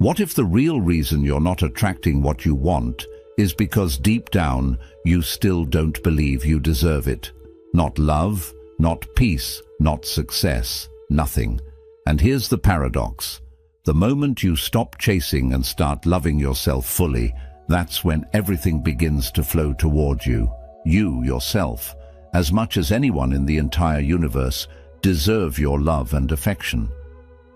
What if the real reason you're not attracting what you want is because deep down you still don't believe you deserve it? Not love, not peace, not success, nothing. And here's the paradox. The moment you stop chasing and start loving yourself fully, that's when everything begins to flow toward you. You, yourself, as much as anyone in the entire universe, deserve your love and affection.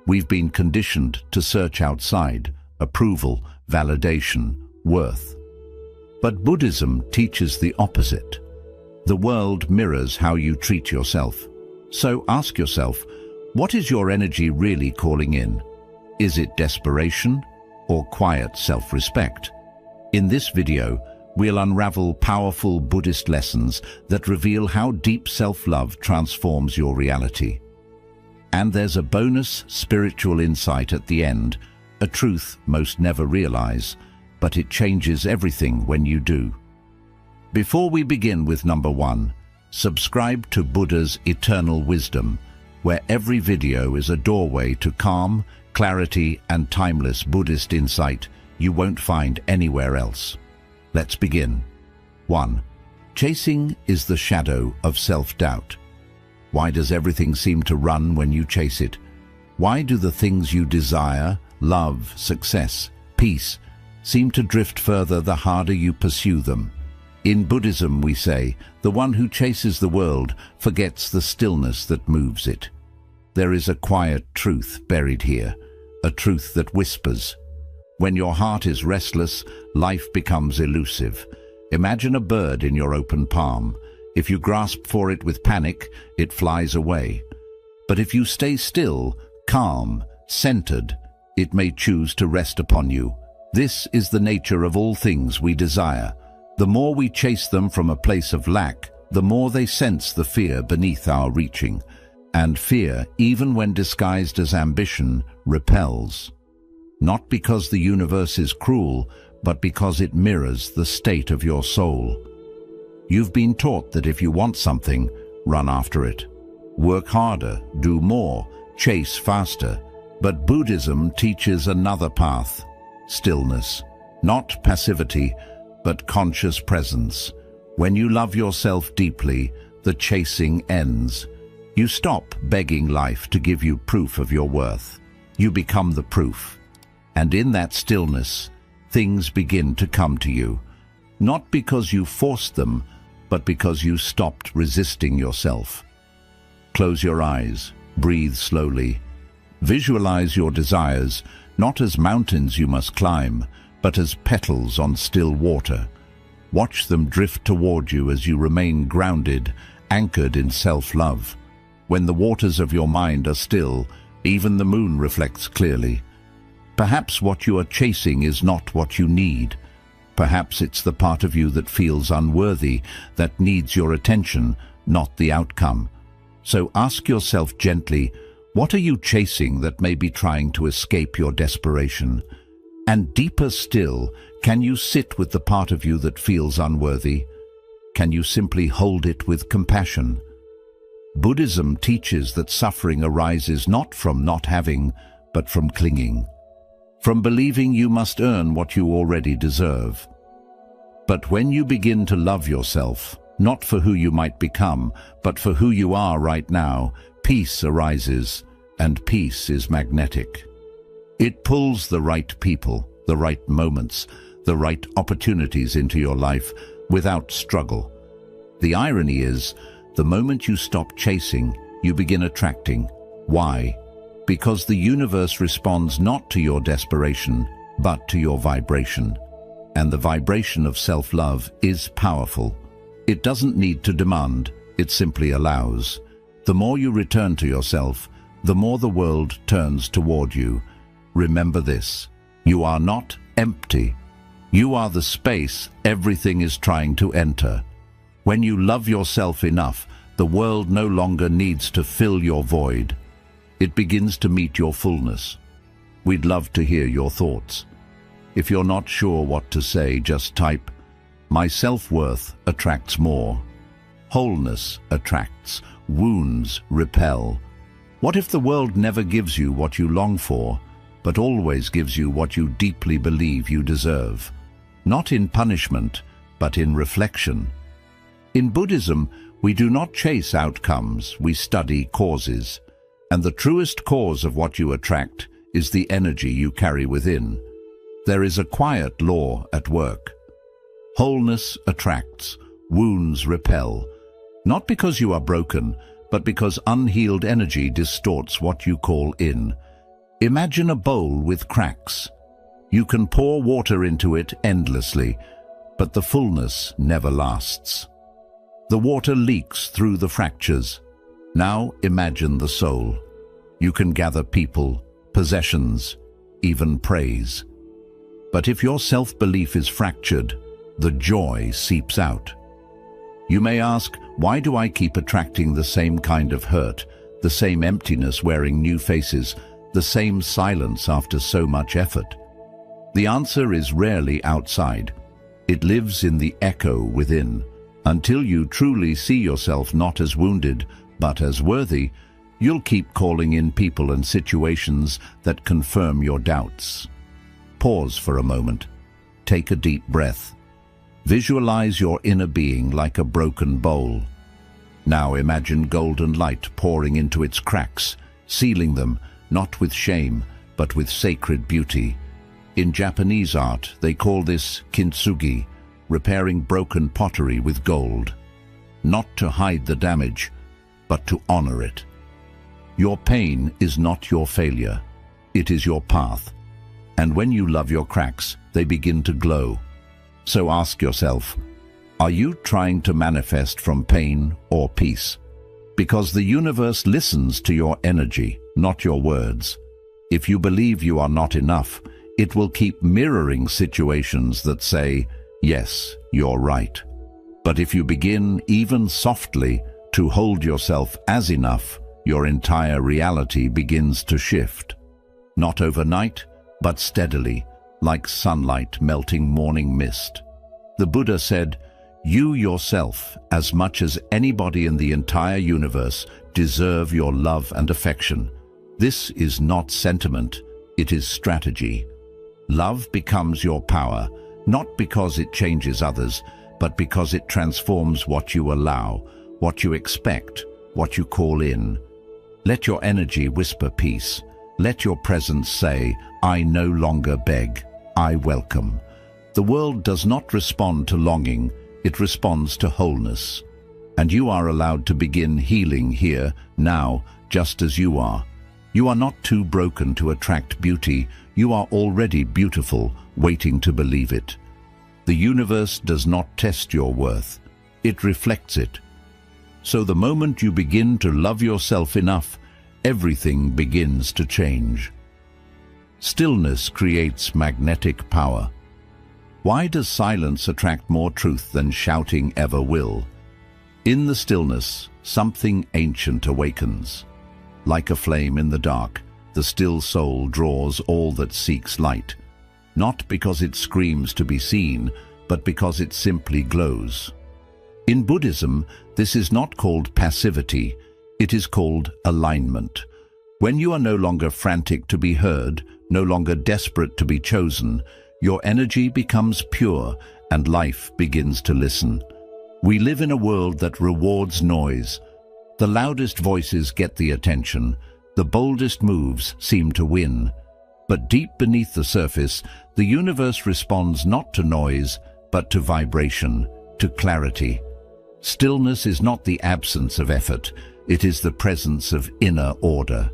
We've been conditioned to search outside, approval, validation, worth. But Buddhism teaches the opposite. The world mirrors how you treat yourself. So ask yourself, what is your energy really calling in? Is it desperation or quiet self-respect? In this video, we'll unravel powerful Buddhist lessons that reveal how deep self-love transforms your reality. And there's a bonus spiritual insight at the end, a truth most never realize, but it changes everything when you do. Before we begin with number 1, subscribe to Buddha's Eternal Wisdom, where every video is a doorway to calm, clarity, and timeless Buddhist insight you won't find anywhere else. Let's begin. 1. Chasing is the shadow of self-doubt. Why does everything seem to run when you chase it? Why do the things you desire, love, success, peace, seem to drift further the harder you pursue them? In Buddhism, we say, the one who chases the world forgets the stillness that moves it. There is a quiet truth buried here, a truth that whispers. When your heart is restless, life becomes elusive. Imagine a bird in your open palm. If you grasp for it with panic, it flies away. But if you stay still, calm, centered, it may choose to rest upon you. This is the nature of all things we desire. The more we chase them from a place of lack, the more they sense the fear beneath our reaching. And fear, even when disguised as ambition, repels. Not because the universe is cruel, but because it mirrors the state of your soul. You've been taught that if you want something, run after it. Work harder, do more, chase faster. But Buddhism teaches another path. Stillness. Not passivity, but conscious presence. When you love yourself deeply, the chasing ends. You stop begging life to give you proof of your worth. You become the proof. And in that stillness, things begin to come to you. Not because you forced them, but because you stopped resisting yourself. Close your eyes, breathe slowly. Visualize your desires, not as mountains you must climb, but as petals on still water. Watch them drift toward you as you remain grounded, anchored in self-love. When the waters of your mind are still, even the moon reflects clearly. Perhaps what you are chasing is not what you need. Perhaps it's the part of you that feels unworthy, that needs your attention, not the outcome. So ask yourself gently, what are you chasing that may be trying to escape your desperation? And deeper still, can you sit with the part of you that feels unworthy? Can you simply hold it with compassion? Buddhism teaches that suffering arises not from not having, but from clinging. From believing you must earn what you already deserve. But when you begin to love yourself, not for who you might become, but for who you are right now, peace arises, and peace is magnetic. It pulls the right people, the right moments, the right opportunities into your life without struggle. The irony is, the moment you stop chasing, you begin attracting. Why? Because the universe responds not to your desperation, but to your vibration. And the vibration of self-love is powerful. It doesn't need to demand, it simply allows. The more you return to yourself, the more the world turns toward you. Remember this, you are not empty. You are the space everything is trying to enter. When you love yourself enough, the world no longer needs to fill your void. It begins to meet your fullness. We'd love to hear your thoughts. If you're not sure what to say, just type, "My self-worth attracts more." Wholeness attracts. Wounds repel. What if the world never gives you what you long for? but always gives you what you deeply believe you deserve. Not in punishment, but in reflection. In Buddhism, we do not chase outcomes, we study causes. And the truest cause of what you attract is the energy you carry within. There is a quiet law at work. Wholeness attracts, wounds repel. Not because you are broken, but because unhealed energy distorts what you call in. Imagine a bowl with cracks. You can pour water into it endlessly, but the fullness never lasts. The water leaks through the fractures. Now imagine the soul. You can gather people, possessions, even praise. But if your self-belief is fractured, the joy seeps out. You may ask, why do I keep attracting the same kind of hurt, the same emptiness wearing new faces, the same silence after so much effort? The answer is rarely outside. It lives in the echo within. Until you truly see yourself not as wounded, but as worthy, you'll keep calling in people and situations that confirm your doubts. Pause for a moment. Take a deep breath. Visualize your inner being like a broken bowl. Now imagine golden light pouring into its cracks, sealing them, not with shame, but with sacred beauty. In Japanese art, they call this kintsugi, repairing broken pottery with gold. Not to hide the damage, but to honor it. Your pain is not your failure. It is your path. And when you love your cracks, they begin to glow. So ask yourself, are you trying to manifest from pain or peace? Because the universe listens to your energy, not your words. If you believe you are not enough, it will keep mirroring situations that say, yes, you're right. But if you begin, even softly, to hold yourself as enough, your entire reality begins to shift. Not overnight, but steadily, like sunlight melting morning mist. The Buddha said, you yourself, as much as anybody in the entire universe, deserve your love and affection. This is not sentiment, it is strategy. Love becomes your power, not because it changes others, but because it transforms what you allow, what you expect, what you call in. Let your energy whisper peace. Let your presence say, I no longer beg, I welcome. The world does not respond to longing, it responds to wholeness. And you are allowed to begin healing here, now, just as you are. You are not too broken to attract beauty, you are already beautiful, waiting to believe it. The universe does not test your worth, it reflects it. So the moment you begin to love yourself enough, everything begins to change. Stillness creates magnetic power. Why does silence attract more truth than shouting ever will? In the stillness, something ancient awakens. Like a flame in the dark, the still soul draws all that seeks light. Not because it screams to be seen, but because it simply glows. In Buddhism, this is not called passivity, it is called alignment. When you are no longer frantic to be heard, no longer desperate to be chosen, your energy becomes pure and life begins to listen. We live in a world that rewards noise. The loudest voices get the attention, the boldest moves seem to win. But deep beneath the surface, the universe responds not to noise, but to vibration, to clarity. Stillness is not the absence of effort, it is the presence of inner order.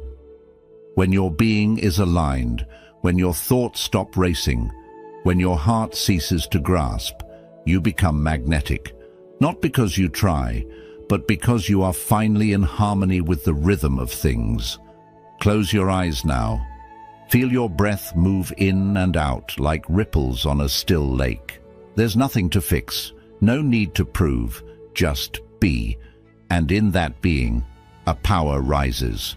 When your being is aligned, when your thoughts stop racing, when your heart ceases to grasp, you become magnetic. Not because you try, but because you are finally in harmony with the rhythm of things. Close your eyes now. Feel your breath move in and out like ripples on a still lake. There's nothing to fix, no need to prove, just be. And in that being, a power rises.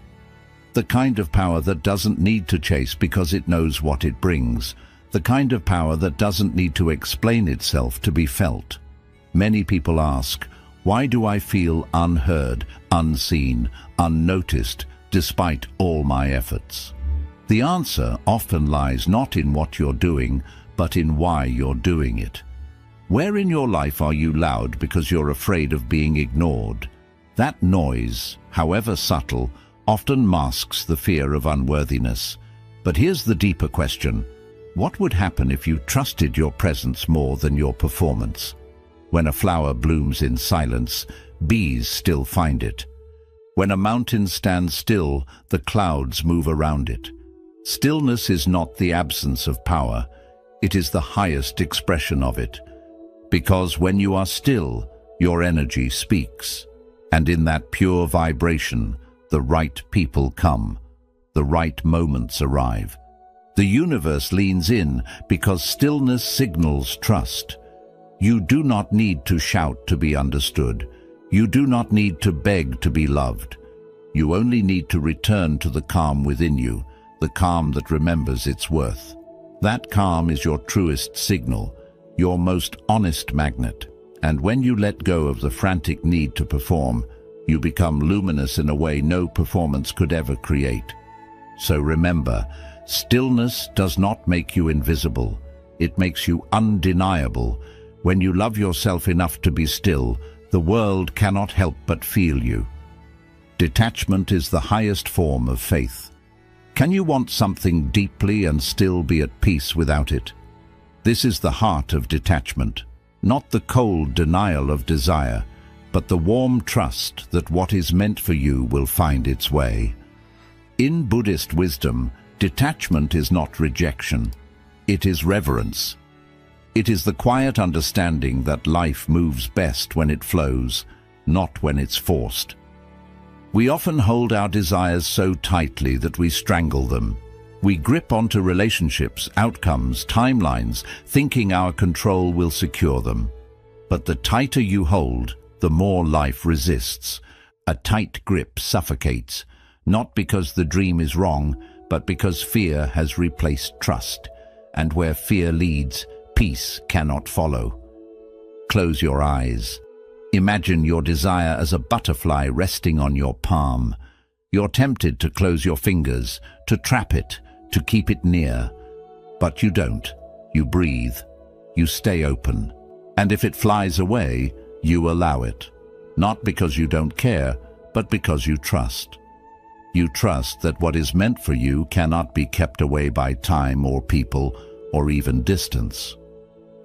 The kind of power that doesn't need to chase because it knows what it brings. The kind of power that doesn't need to explain itself to be felt. Many people ask, why do I feel unheard, unseen, unnoticed, despite all my efforts? The answer often lies not in what you're doing, but in why you're doing it. Where in your life are you loud because you're afraid of being ignored? That noise, however subtle, often masks the fear of unworthiness. But here's the deeper question. What would happen if you trusted your presence more than your performance? When a flower blooms in silence, bees still find it. When a mountain stands still, the clouds move around it. Stillness is not the absence of power, it is the highest expression of it. Because when you are still, your energy speaks. And in that pure vibration, the right people come, the right moments arrive. The universe leans in because stillness signals trust. You do not need to shout to be understood. You do not need to beg to be loved. You only need to return to the calm within you, the calm that remembers its worth. That calm is your truest signal, your most honest magnet. And when you let go of the frantic need to perform, you become luminous in a way no performance could ever create. So remember, stillness does not make you invisible. It makes you undeniable. When you love yourself enough to be still, the world cannot help but feel you. Detachment is the highest form of faith. Can you want something deeply and still be at peace without it? This is the heart of detachment, not the cold denial of desire, but the warm trust that what is meant for you will find its way. In Buddhist wisdom, detachment is not rejection, it is reverence. It is the quiet understanding that life moves best when it flows, not when it's forced. We often hold our desires so tightly that we strangle them. We grip onto relationships, outcomes, timelines, thinking our control will secure them. But the tighter you hold, the more life resists. A tight grip suffocates, not because the dream is wrong, but because fear has replaced trust. And where fear leads, peace cannot follow. Close your eyes. Imagine your desire as a butterfly resting on your palm. You're tempted to close your fingers, to trap it, to keep it near. But you don't. You breathe. You stay open. And if it flies away, you allow it. Not because you don't care, but because you trust. You trust that what is meant for you cannot be kept away by time or people or even distance.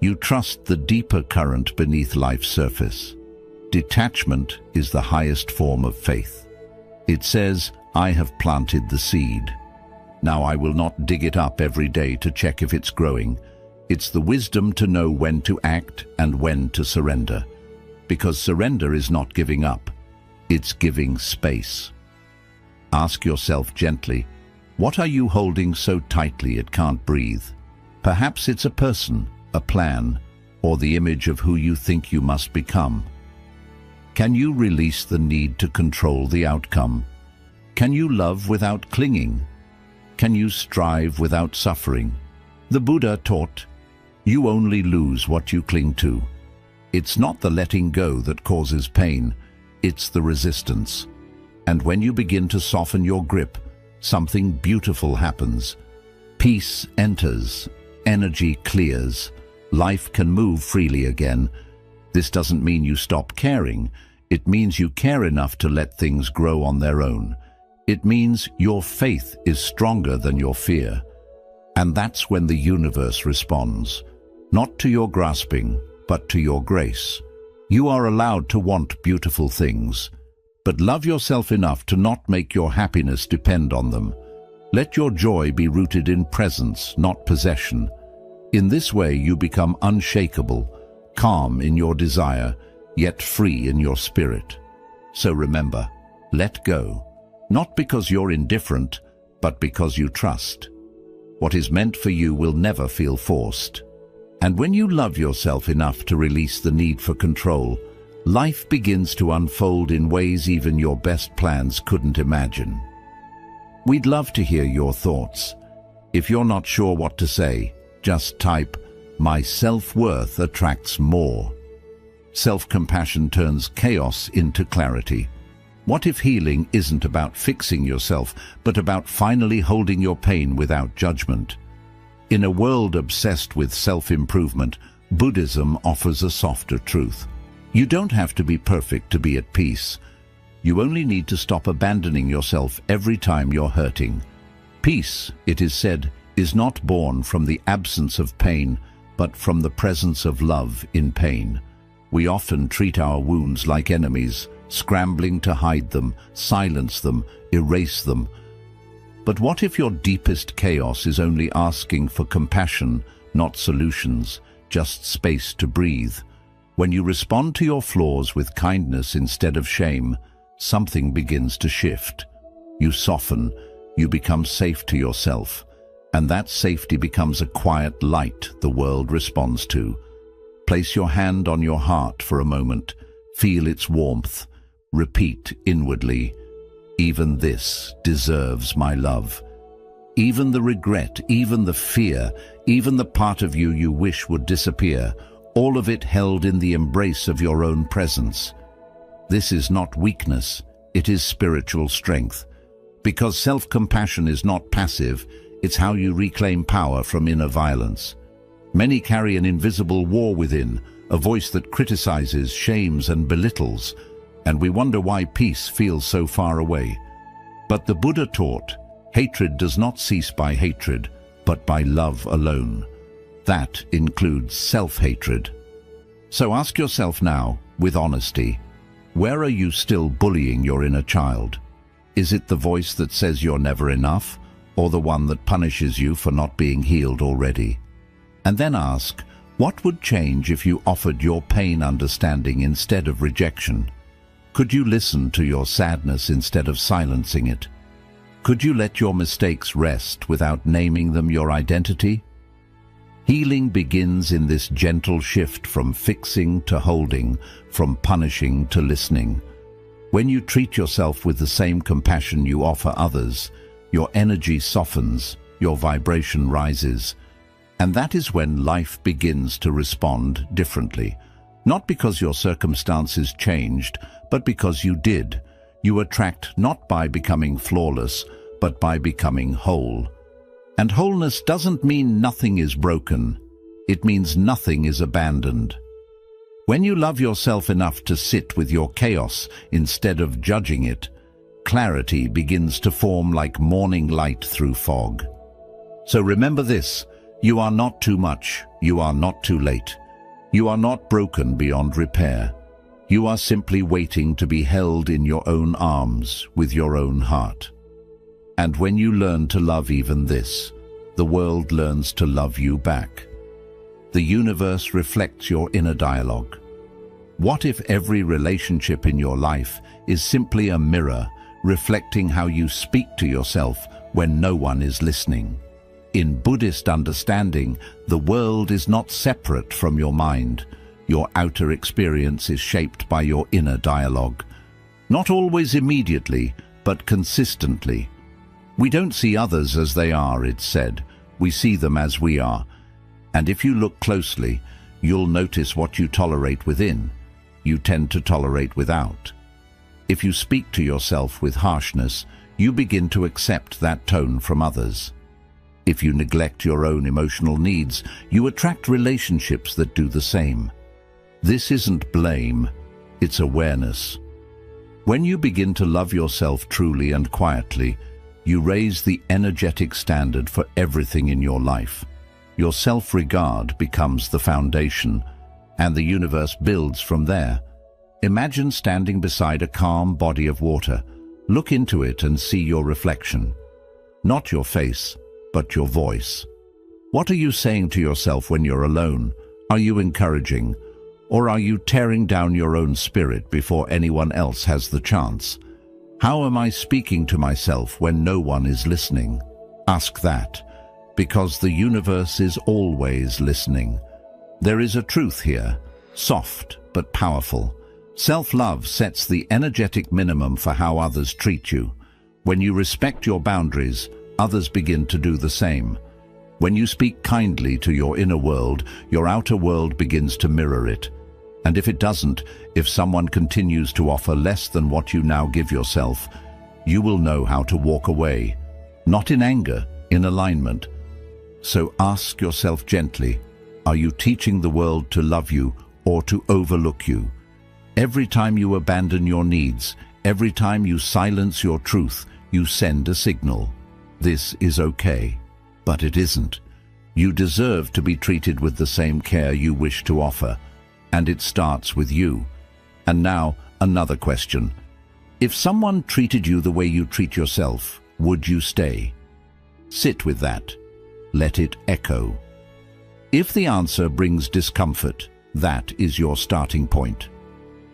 You trust the deeper current beneath life's surface. Detachment is the highest form of faith. It says, I have planted the seed. Now I will not dig it up every day to check if it's growing. It's the wisdom to know when to act and when to surrender. Because surrender is not giving up, it's giving space. Ask yourself gently, what are you holding so tightly it can't breathe? Perhaps it's a person, a plan, or the image of who you think you must become. Can you release the need to control the outcome? Can you love without clinging? Can you strive without suffering? The Buddha taught, you only lose what you cling to. It's not the letting go that causes pain, it's the resistance. And when you begin to soften your grip, something beautiful happens. Peace enters, energy clears, life can move freely again. This doesn't mean you stop caring. It means you care enough to let things grow on their own. It means your faith is stronger than your fear. And that's when the universe responds, not to your grasping, but to your grace. You are allowed to want beautiful things, but love yourself enough to not make your happiness depend on them. Let your joy be rooted in presence, not possession. In this way you become unshakable, calm in your desire, yet free in your spirit. So remember, let go, not because you're indifferent, but because you trust. What is meant for you will never feel forced. And when you love yourself enough to release the need for control, life begins to unfold in ways even your best plans couldn't imagine. We'd love to hear your thoughts. If you're not sure what to say, just type, "My self-worth attracts more." Self-compassion turns chaos into clarity. What if healing isn't about fixing yourself, but about finally holding your pain without judgment? In a world obsessed with self-improvement, Buddhism offers a softer truth. You don't have to be perfect to be at peace. You only need to stop abandoning yourself every time you're hurting. Peace, it is said, is not born from the absence of pain, but from the presence of love in pain. We often treat our wounds like enemies, scrambling to hide them, silence them, erase them. But what if your deepest chaos is only asking for compassion, not solutions, just space to breathe? When you respond to your flaws with kindness instead of shame, something begins to shift. You soften, you become safe to yourself, and that safety becomes a quiet light the world responds to. Place your hand on your heart for a moment, feel its warmth, repeat inwardly, "Even this deserves my love." Even the regret, even the fear, even the part of you you wish would disappear, all of it held in the embrace of your own presence. This is not weakness, it is spiritual strength. Because self-compassion is not passive, it's how you reclaim power from inner violence. Many carry an invisible war within, a voice that criticizes, shames, and belittles, and we wonder why peace feels so far away. But the Buddha taught, hatred does not cease by hatred, but by love alone. That includes self-hatred. So ask yourself now, with honesty, where are you still bullying your inner child? Is it the voice that says you're never enough, or the one that punishes you for not being healed already? And then ask, what would change if you offered your pain understanding instead of rejection? Could you listen to your sadness instead of silencing it? Could you let your mistakes rest without naming them your identity? Healing begins in this gentle shift from fixing to holding, from punishing to listening. When you treat yourself with the same compassion you offer others, your energy softens, your vibration rises. And that is when life begins to respond differently. Not because your circumstances changed, but because you did. You attract not by becoming flawless, but by becoming whole. And wholeness doesn't mean nothing is broken. It means nothing is abandoned. When you love yourself enough to sit with your chaos instead of judging it, clarity begins to form like morning light through fog. So remember this, you are not too much, you are not too late. You are not broken beyond repair. You are simply waiting to be held in your own arms with your own heart. And when you learn to love even this, the world learns to love you back. The universe reflects your inner dialogue. What if every relationship in your life is simply a mirror reflecting how you speak to yourself when no one is listening? In Buddhist understanding, the world is not separate from your mind. Your outer experience is shaped by your inner dialogue. Not always immediately, but consistently. We don't see others as they are, it's said. We see them as we are. And if you look closely, you'll notice what you tolerate within, you tend to tolerate without. If you speak to yourself with harshness, you begin to accept that tone from others. If you neglect your own emotional needs, you attract relationships that do the same. This isn't blame, it's awareness. When you begin to love yourself truly and quietly, you raise the energetic standard for everything in your life. Your self-regard becomes the foundation, and the universe builds from there. Imagine standing beside a calm body of water. Look into it and see your reflection. Not your face, but your voice. What are you saying to yourself when you're alone? Are you encouraging? Or are you tearing down your own spirit before anyone else has the chance? How am I speaking to myself when no one is listening? Ask that, because the universe is always listening. There is a truth here, soft but powerful. Self-love sets the energetic minimum for how others treat you. When you respect your boundaries, others begin to do the same. When you speak kindly to your inner world, your outer world begins to mirror it. And if it doesn't, if someone continues to offer less than what you now give yourself, you will know how to walk away, not in anger, in alignment. So ask yourself gently, are you teaching the world to love you or to overlook you? Every time you abandon your needs, every time you silence your truth, you send a signal. This is okay, but it isn't. You deserve to be treated with the same care you wish to offer, and it starts with you. And now, another question. If someone treated you the way you treat yourself, would you stay? Sit with that. Let it echo. If the answer brings discomfort, that is your starting point.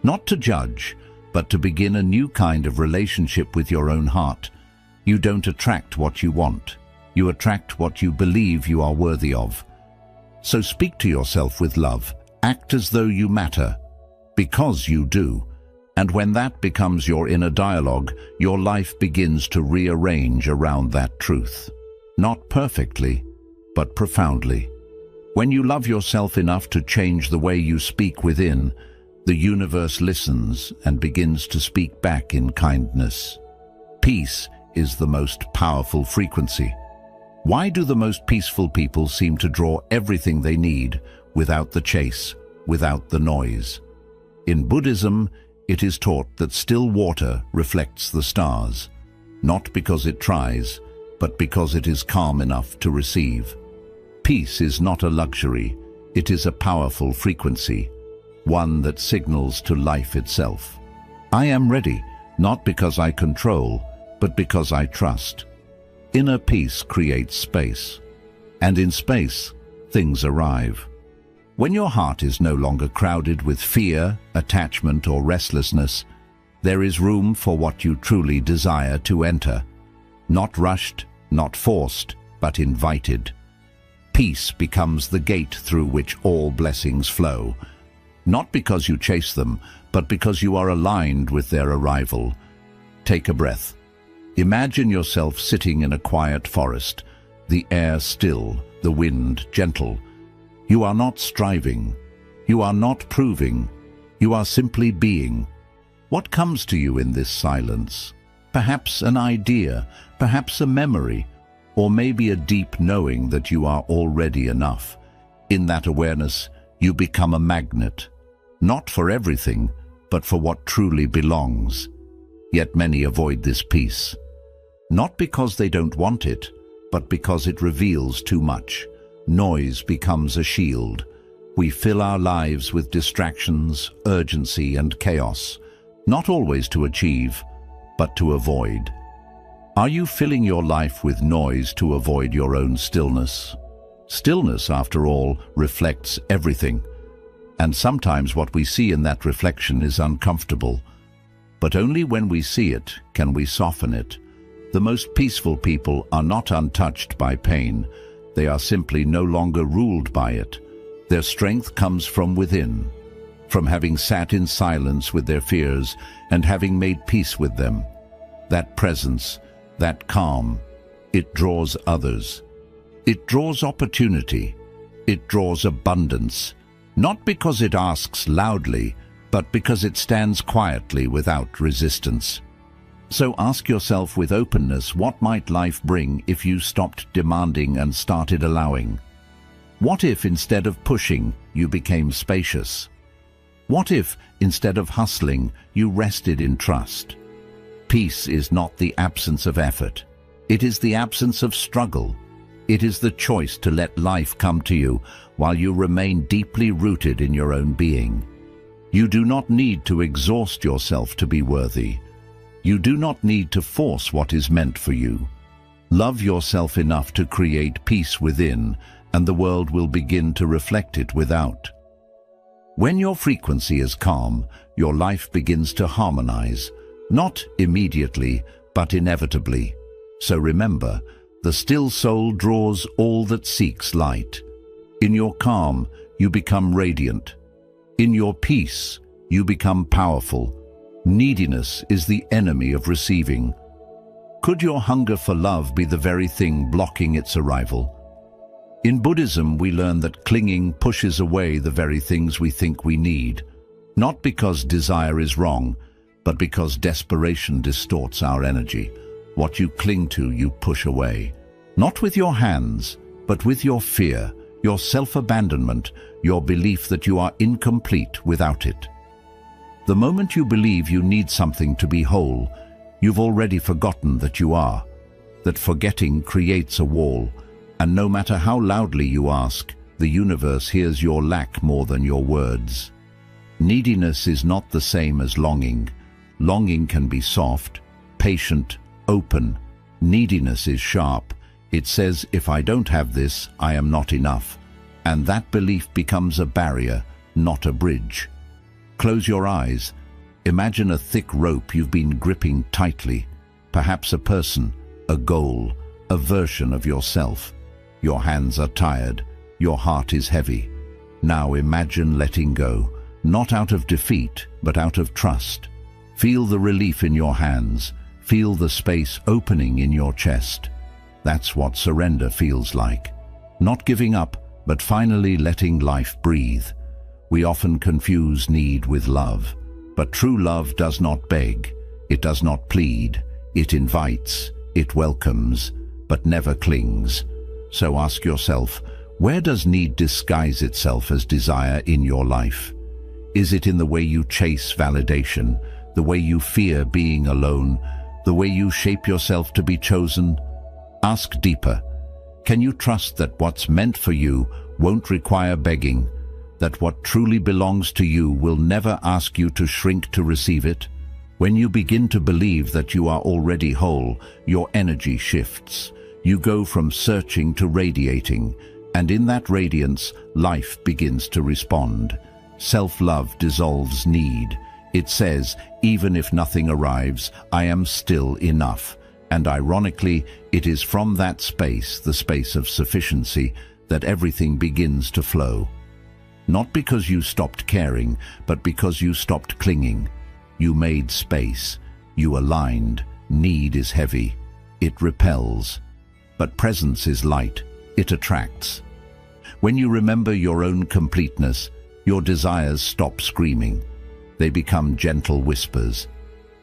Not to judge, but to begin a new kind of relationship with your own heart. You don't attract what you want. You attract what you believe you are worthy of. So speak to yourself with love. Act as though you matter, because you do. And when that becomes your inner dialogue, your life begins to rearrange around that truth. Not perfectly, but profoundly. When you love yourself enough to change the way you speak within, the universe listens and begins to speak back in kindness. Peace is the most powerful frequency. Why do the most peaceful people seem to draw everything they need without the chase, without the noise? In Buddhism, it is taught that still water reflects the stars, not because it tries, but because it is calm enough to receive. Peace is not a luxury, it is a powerful frequency, one that signals to life itself. I am ready, not because I control, but because I trust. Inner peace creates space, and in space, things arrive. When your heart is no longer crowded with fear, attachment, or restlessness, there is room for what you truly desire to enter. Not rushed, not forced, but invited. Peace becomes the gate through which all blessings flow, not because you chase them, but because you are aligned with their arrival. Take a breath. Imagine yourself sitting in a quiet forest, the air still, the wind gentle. You are not striving. You are not proving. You are simply being. What comes to you in this silence? Perhaps an idea, perhaps a memory, or maybe a deep knowing that you are already enough. In that awareness, you become a magnet, not for everything, but for what truly belongs. Yet many avoid this peace. Not because they don't want it, but because it reveals too much. Noise becomes a shield. We fill our lives with distractions, urgency, and chaos, not always to achieve, but to avoid. Are you filling your life with noise to avoid your own stillness? Stillness, after all, reflects everything. And sometimes what we see in that reflection is uncomfortable. But only when we see it can we soften it. The most peaceful people are not untouched by pain. They are simply no longer ruled by it. Their strength comes from within, from having sat in silence with their fears and having made peace with them. That presence, that calm, it draws others. It draws opportunity. It draws abundance, not because it asks loudly, but because it stands quietly without resistance. So ask yourself with openness, what might life bring if you stopped demanding and started allowing? What if instead of pushing, you became spacious? What if instead of hustling, you rested in trust? Peace is not the absence of effort. It is the absence of struggle. It is the choice to let life come to you while you remain deeply rooted in your own being. You do not need to exhaust yourself to be worthy. You do not need to force what is meant for you. Love yourself enough to create peace within, and the world will begin to reflect it without. When your frequency is calm, your life begins to harmonize, not immediately, but inevitably. So remember, the still soul draws all that seeks light. In your calm, you become radiant. In your peace, you become powerful. Neediness is the enemy of receiving. Could your hunger for love be the very thing blocking its arrival? In Buddhism, we learn that clinging pushes away the very things we think we need. Not because desire is wrong, but because desperation distorts our energy. What you cling to, you push away. Not with your hands, but with your fear, your self-abandonment, your belief that you are incomplete without it. The moment you believe you need something to be whole, you've already forgotten that you are. That forgetting creates a wall, and no matter how loudly you ask, the universe hears your lack more than your words. Neediness is not the same as longing. Longing can be soft, patient, open. Neediness is sharp. It says, if I don't have this, I am not enough. And that belief becomes a barrier, not a bridge. Close your eyes. Imagine a thick rope you've been gripping tightly. Perhaps a person, a goal, a version of yourself. Your hands are tired. Your heart is heavy. Now imagine letting go, not out of defeat, but out of trust. Feel the relief in your hands. Feel the space opening in your chest. That's what surrender feels like. Not giving up, but finally letting life breathe. We often confuse need with love, but true love does not beg. It does not plead. It invites, it welcomes, but never clings. So ask yourself, where does need disguise itself as desire in your life? Is it in the way you chase validation, the way you fear being alone, the way you shape yourself to be chosen? Ask deeper. Can you trust that what's meant for you won't require begging, that what truly belongs to you will never ask you to shrink to receive it? When you begin to believe that you are already whole, your energy shifts. You go from searching to radiating, and in that radiance, life begins to respond. Self-love dissolves need. It says, even if nothing arrives, I am still enough. And ironically, it is from that space, the space of sufficiency, that everything begins to flow. Not because you stopped caring, but because you stopped clinging. You made space. You aligned. Need is heavy. It repels. But presence is light. It attracts. When you remember your own completeness, your desires stop screaming. They become gentle whispers.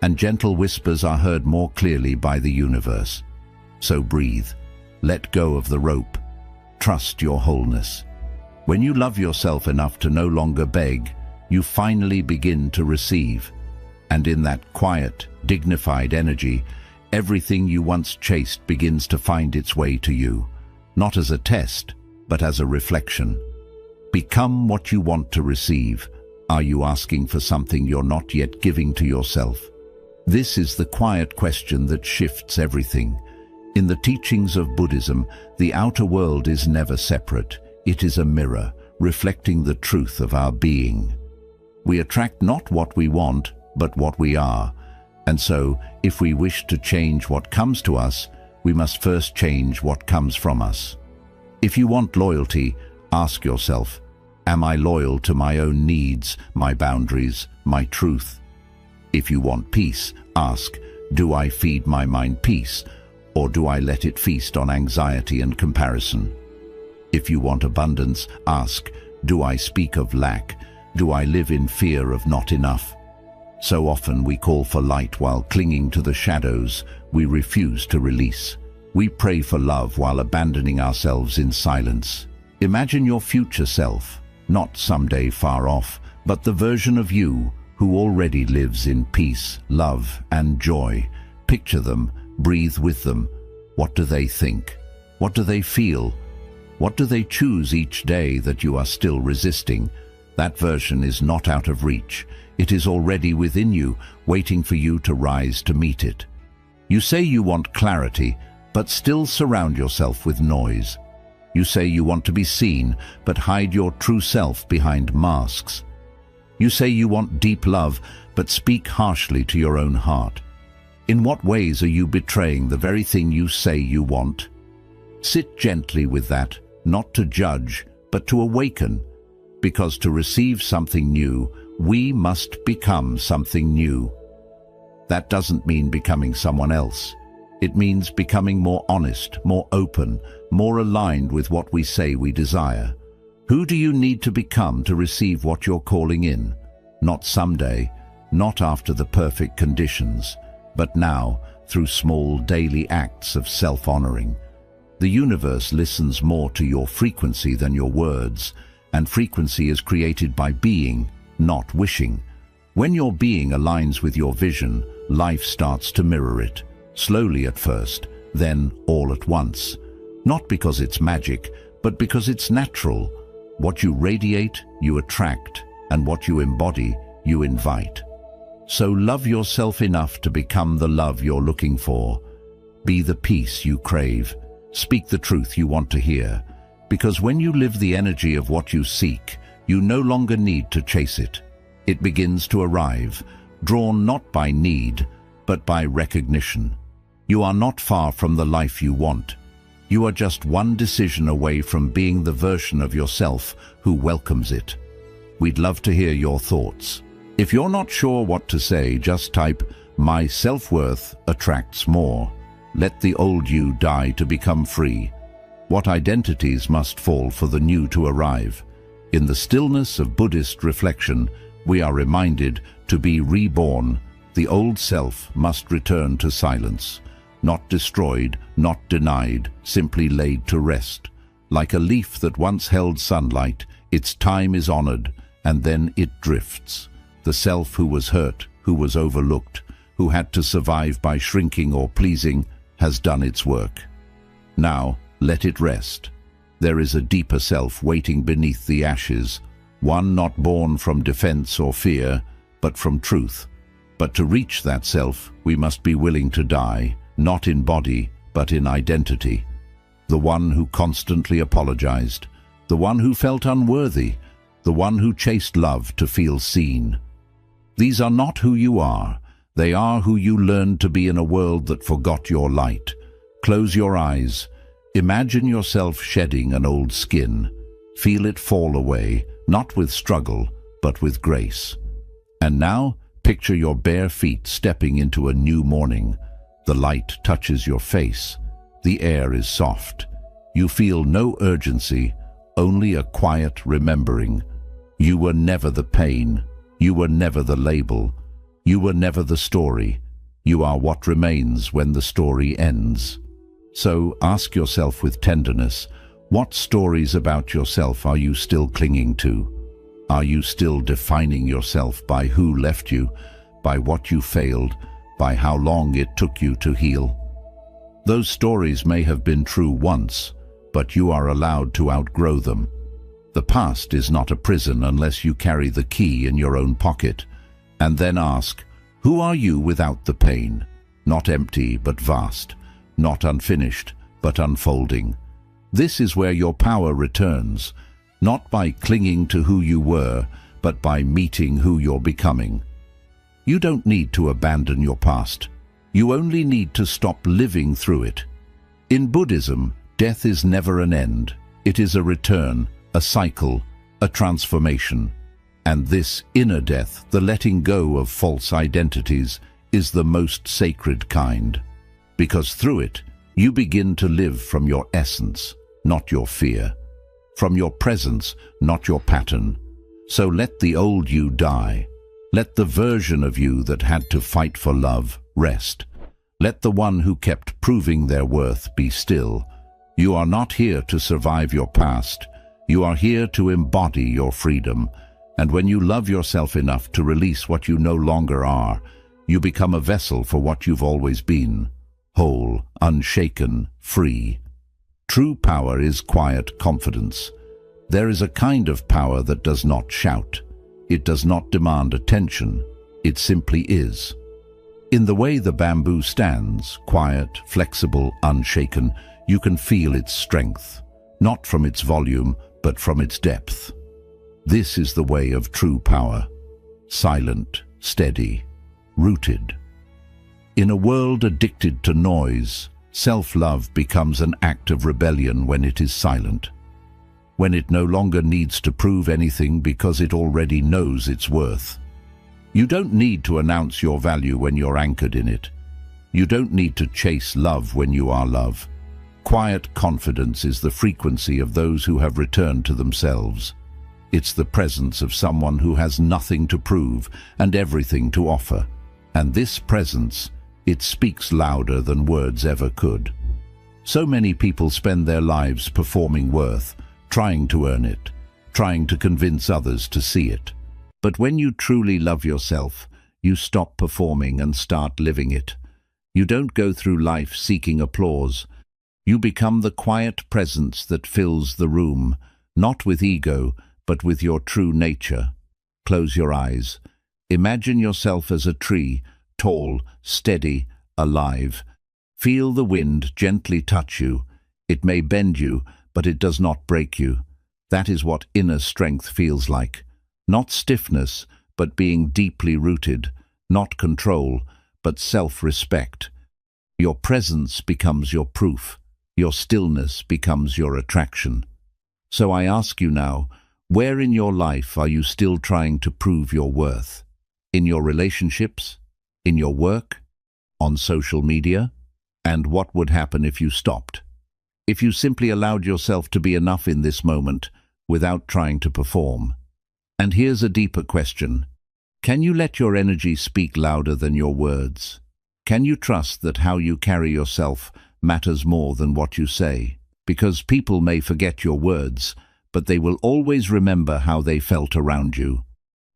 And gentle whispers are heard more clearly by the universe. So breathe. Let go of the rope. Trust your wholeness. When you love yourself enough to no longer beg, you finally begin to receive. And in that quiet, dignified energy, everything you once chased begins to find its way to you, not as a test, but as a reflection. Become what you want to receive. Are you asking for something you're not yet giving to yourself? This is the quiet question that shifts everything. In the teachings of Buddhism, the outer world is never separate. It is a mirror, reflecting the truth of our being. We attract not what we want, but what we are. And so, if we wish to change what comes to us, we must first change what comes from us. If you want loyalty, ask yourself, am I loyal to my own needs, my boundaries, my truth? If you want peace, ask, do I feed my mind peace, or do I let it feast on anxiety and comparison? If you want abundance, ask, do I speak of lack? Do I live in fear of not enough? So often we call for light while clinging to the shadows we refuse to release. We pray for love while abandoning ourselves in silence. Imagine your future self, not someday far off, but the version of you who already lives in peace, love, and joy. Picture them, breathe with them. What do they think? What do they feel? What do they choose each day that you are still resisting? That version is not out of reach. It is already within you, waiting for you to rise to meet it. You say you want clarity, but still surround yourself with noise. You say you want to be seen, but hide your true self behind masks. You say you want deep love, but speak harshly to your own heart. In what ways are you betraying the very thing you say you want? Sit gently with that, not to judge, but to awaken. Because to receive something new, we must become something new. That doesn't mean becoming someone else. It means becoming more honest, more open, more aligned with what we say we desire. Who do you need to become to receive what you're calling in? not someday, not after the perfect conditions, but now, through small daily acts of self-honoring. The universe listens more to your frequency than your words, and frequency is created by being, not wishing. When your being aligns with your vision, life starts to mirror it, slowly at first, then all at once. Not because it's magic, but because it's natural. What you radiate, you attract, and what you embody, you invite. So love yourself enough to become the love you're looking for. Be the peace you crave. Speak the truth you want to hear. Because when you live the energy of what you seek, you no longer need to chase it. It begins to arrive, drawn not by need, but by recognition. You are not far from the life you want. You are just one decision away from being the version of yourself who welcomes it. We'd love to hear your thoughts. If you're not sure what to say, just type, "My self-worth attracts more. Let the old you die to become free." What identities must fall for the new to arrive? In the stillness of Buddhist reflection, we are reminded to be reborn. The old self must return to silence, not destroyed, not denied, simply laid to rest. Like a leaf that once held sunlight, its time is honored, and then it drifts. The self who was hurt, who was overlooked, who had to survive by shrinking or pleasing, has done its work. Now, let it rest. There is a deeper self waiting beneath the ashes, one not born from defense or fear, but from truth. But to reach that self, we must be willing to die, not in body, but in identity. The one who constantly apologized, the one who felt unworthy, the one who chased love to feel seen. These are not who you are. They are who you learned to be in a world that forgot your light. Close your eyes. Imagine yourself shedding an old skin. Feel it fall away, not with struggle, but with grace. And now, picture your bare feet stepping into a new morning. The light touches your face. The air is soft. You feel no urgency, only a quiet remembering. You were never the pain. You were never the label. You were never the story. You are what remains when the story ends. So ask yourself with tenderness, what stories about yourself are you still clinging to? Are you still defining yourself by who left you, by what you failed, by how long it took you to heal? Those stories may have been true once, but you are allowed to outgrow them. The past is not a prison unless you carry the key in your own pocket. And then ask, who are you without the pain? Not empty, but vast. Not unfinished, but unfolding. This is where your power returns, not by clinging to who you were, but by meeting who you're becoming. You don't need to abandon your past. You only need to stop living through it. In Buddhism, death is never an end. It is a return, a cycle, a transformation. And this inner death, the letting go of false identities, is the most sacred kind. Because through it, you begin to live from your essence, not your fear. From your presence, not your pattern. So let the old you die. Let the version of you that had to fight for love rest. Let the one who kept proving their worth be still. You are not here to survive your past. You are here to embody your freedom. And when you love yourself enough to release what you no longer are, you become a vessel for what you've always been. Whole, unshaken, free. True power is quiet confidence. There is a kind of power that does not shout. It does not demand attention. It simply is. In the way the bamboo stands, quiet, flexible, unshaken, you can feel its strength, not from its volume, but from its depth. This is the way of true power. Silent, steady, rooted. In a world addicted to noise, self-love becomes an act of rebellion when it is silent. When it no longer needs to prove anything because it already knows its worth. You don't need to announce your value when you're anchored in it. You don't need to chase love when you are love. Quiet confidence is the frequency of those who have returned to themselves. It's the presence of someone who has nothing to prove and everything to offer. And this presence, it speaks louder than words ever could. So many people spend their lives performing worth, trying to earn it, trying to convince others to see it. But when you truly love yourself, you stop performing and start living it. You don't go through life seeking applause. You become the quiet presence that fills the room, not with ego, but with your true nature. Close your eyes. Imagine yourself as a tree, tall, steady, alive. Feel the wind gently touch you. It may bend you, but it does not break you. That is what inner strength feels like. Not stiffness, but being deeply rooted. Not control, but self-respect. Your presence becomes your proof. Your stillness becomes your attraction. So I ask you now, where in your life are you still trying to prove your worth? In your relationships? In your work? On social media? And what would happen if you stopped? If you simply allowed yourself to be enough in this moment without trying to perform? And here's a deeper question. Can you let your energy speak louder than your words? Can you trust that how you carry yourself matters more than what you say? Because people may forget your words, but they will always remember how they felt around you.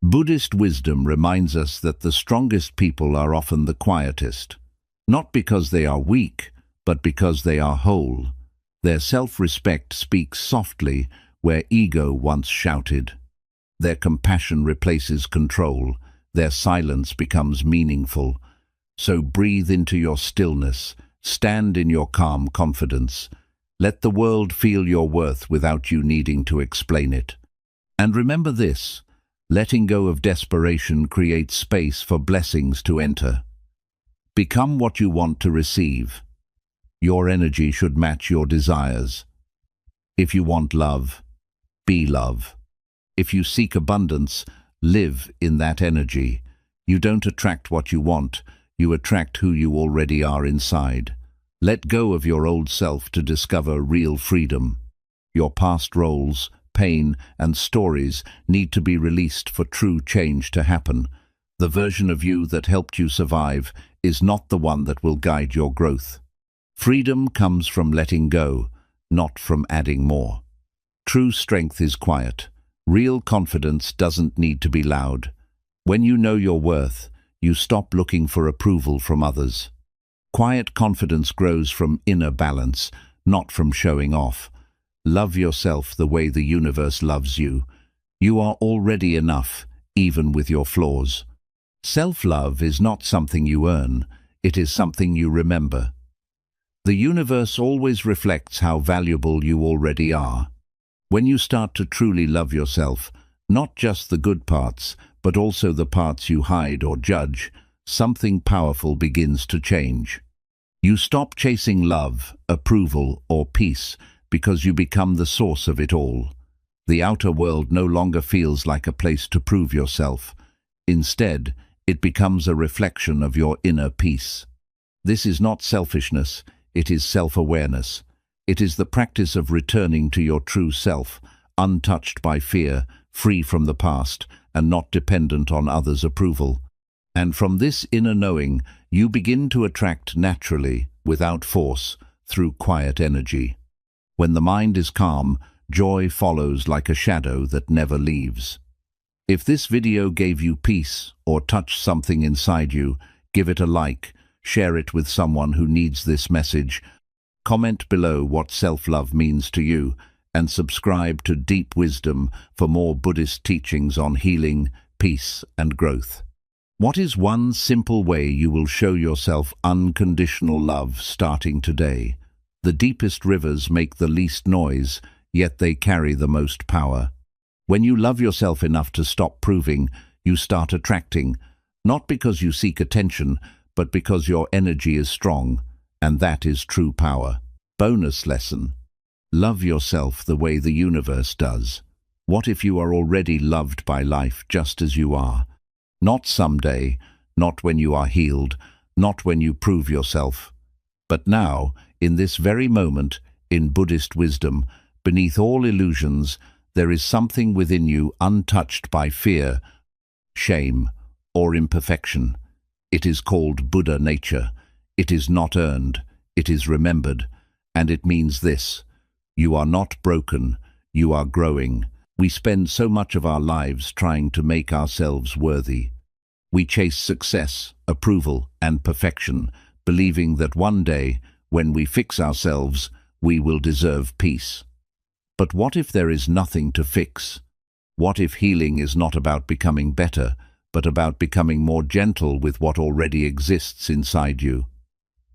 Buddhist wisdom reminds us that the strongest people are often the quietest, not because they are weak, but because they are whole. Their self-respect speaks softly where ego once shouted. Their compassion replaces control. Their silence becomes meaningful. So breathe into your stillness. Stand in your calm confidence. Let the world feel your worth without you needing to explain it. And remember this, letting go of desperation creates space for blessings to enter. Become what you want to receive. Your energy should match your desires. If you want love, be love. If you seek abundance, live in that energy. You don't attract what you want, you attract who you already are inside. Let go of your old self to discover real freedom. Your past roles, pain, and stories need to be released for true change to happen. The version of you that helped you survive is not the one that will guide your growth. Freedom comes from letting go, not from adding more. True strength is quiet. Real confidence doesn't need to be loud. When you know your worth, you stop looking for approval from others. Quiet confidence grows from inner balance, not from showing off. Love yourself the way the universe loves you. You are already enough, even with your flaws. Self-love is not something you earn, it is something you remember. The universe always reflects how valuable you already are. When you start to truly love yourself, not just the good parts, but also the parts you hide or judge, something powerful begins to change. You stop chasing love, approval, or peace because you become the source of it all. The outer world no longer feels like a place to prove yourself. Instead, it becomes a reflection of your inner peace. This is not selfishness, it is self-awareness. It is the practice of returning to your true self, untouched by fear, free from the past, and not dependent on others' approval. And from this inner knowing, you begin to attract naturally, without force, through quiet energy. When the mind is calm, joy follows like a shadow that never leaves. If this video gave you peace or touched something inside you, give it a like, share it with someone who needs this message. Comment below what self-love means to you, and subscribe to Deep Wisdom for more Buddhist teachings on healing, peace, and growth. What is one simple way you will show yourself unconditional love starting today? The deepest rivers make the least noise, yet they carry the most power. When you love yourself enough to stop proving, you start attracting, not because you seek attention, but because your energy is strong, and that is true power. Bonus lesson. Love yourself the way the universe does. What if you are already loved by life just as you are? Not someday, not when you are healed, not when you prove yourself. But now, in this very moment, in Buddhist wisdom, beneath all illusions, There is something within you untouched by fear, shame, or imperfection. It is called Buddha nature. It is not earned, it is remembered, and it means this: you are not broken, you are growing. We spend so much of our lives trying to make ourselves worthy. We chase success, approval, and perfection, believing that one day, when we fix ourselves, we will deserve peace. But what if there is nothing to fix? What if healing is not about becoming better, but about becoming more gentle with what already exists inside you?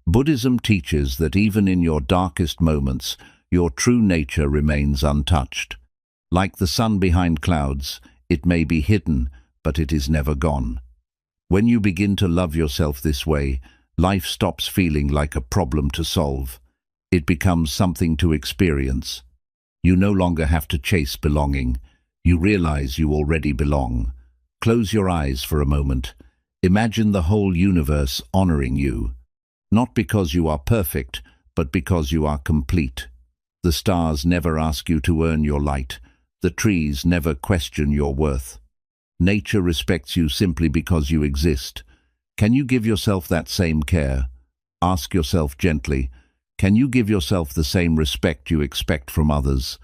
Buddhism teaches that even in your darkest moments, your true nature remains untouched. Like the sun behind clouds, it may be hidden, but it is never gone. When you begin to love yourself this way, life stops feeling like a problem to solve. It becomes something to experience. You no longer have to chase belonging. You realize you already belong. Close your eyes for a moment. Imagine the whole universe honoring you. Not because you are perfect, but because you are complete. The stars never ask you to earn your light. The trees never question your worth. Nature respects you simply because you exist. Can you give yourself that same care? Ask yourself gently, can you give yourself the same respect you expect from others?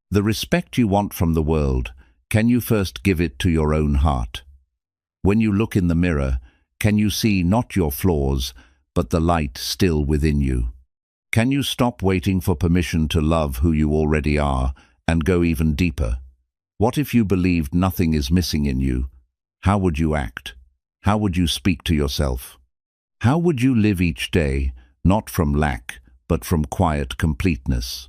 The respect you want from the world, can you first give it to your own heart? When you look in the mirror, can you see not your flaws, but the light still within you? Can you stop waiting for permission to love who you already are and go even deeper? What if you believed nothing is missing in you? How would you act? How would you speak to yourself? How would you live each day, not from lack, but from quiet completeness?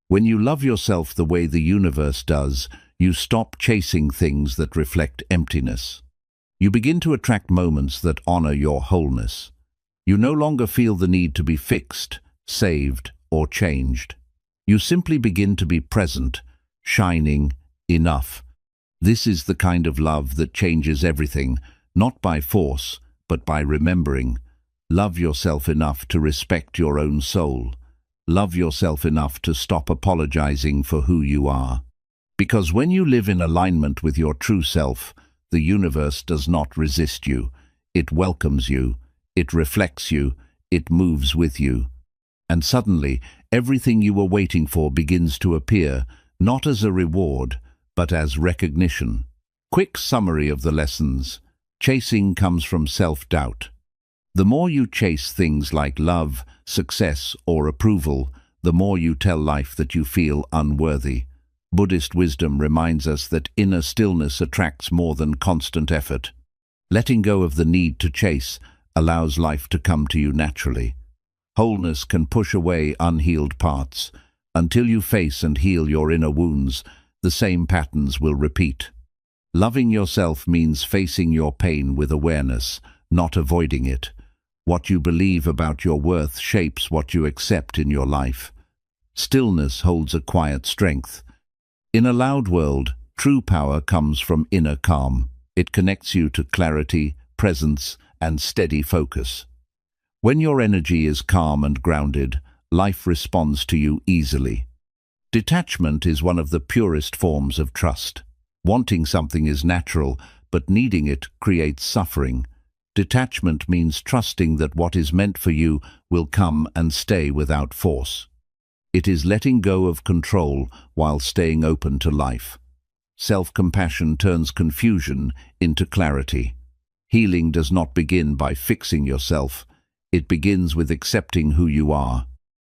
When you love yourself the way the universe does, you stop chasing things that reflect emptiness. You begin to attract moments that honor your wholeness. You no longer feel the need to be fixed, saved, or changed. You simply begin to be present, shining, enough. This is the kind of love that changes everything, not by force, but by remembering. Love yourself enough to respect your own soul. Love yourself enough to stop apologizing for who you are. Because when you live in alignment with your true self, the universe does not resist you. It welcomes you. It reflects you. It moves with you. And suddenly, everything you were waiting for begins to appear, not as a reward, but as recognition. Quick summary of the lessons. Chasing comes from self-doubt. The more you chase things like love, success, or approval, the more you tell life that you feel unworthy. Buddhist wisdom reminds us that inner stillness attracts more than constant effort. Letting go of the need to chase allows life to come to you naturally. Wholeness can push away unhealed parts. Until you face and heal your inner wounds, the same patterns will repeat. Loving yourself means facing your pain with awareness, not avoiding it. What you believe about your worth shapes what you accept in your life. Stillness holds a quiet strength. In a loud world, true power comes from inner calm. It connects you to clarity, presence, and steady focus. When your energy is calm and grounded, life responds to you easily. Detachment is one of the purest forms of trust. Wanting something is natural, but needing it creates suffering. Detachment means trusting that what is meant for you will come and stay without force. It is letting go of control while staying open to life. Self-compassion turns confusion into clarity. Healing does not begin by fixing yourself. It begins with accepting who you are.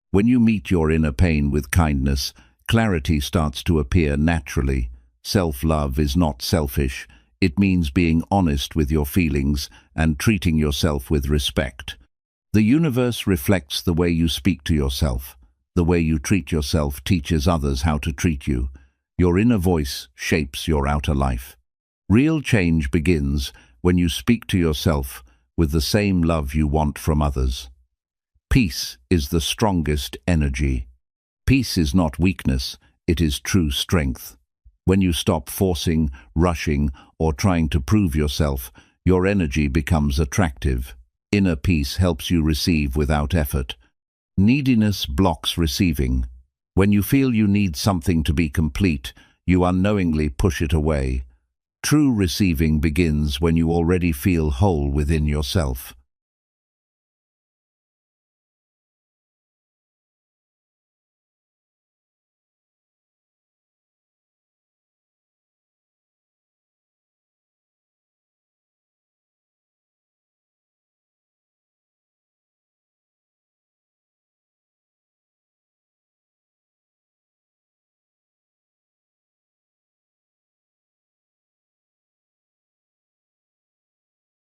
When you meet your inner pain with kindness, clarity starts to appear naturally. Self-love is not selfish. It means being honest with your feelings and treating yourself with respect. The universe reflects the way you speak to yourself. The way you treat yourself teaches others how to treat you. Your inner voice shapes your outer life. Real change begins when you speak to yourself with the same love you want from others. Peace is the strongest energy. Peace is not weakness, it is true strength. When you stop forcing, rushing, or trying to prove yourself, your energy becomes attractive. Inner peace helps you receive without effort. Neediness blocks receiving. When you feel you need something to be complete, you unknowingly push it away. True receiving begins when you already feel whole within yourself.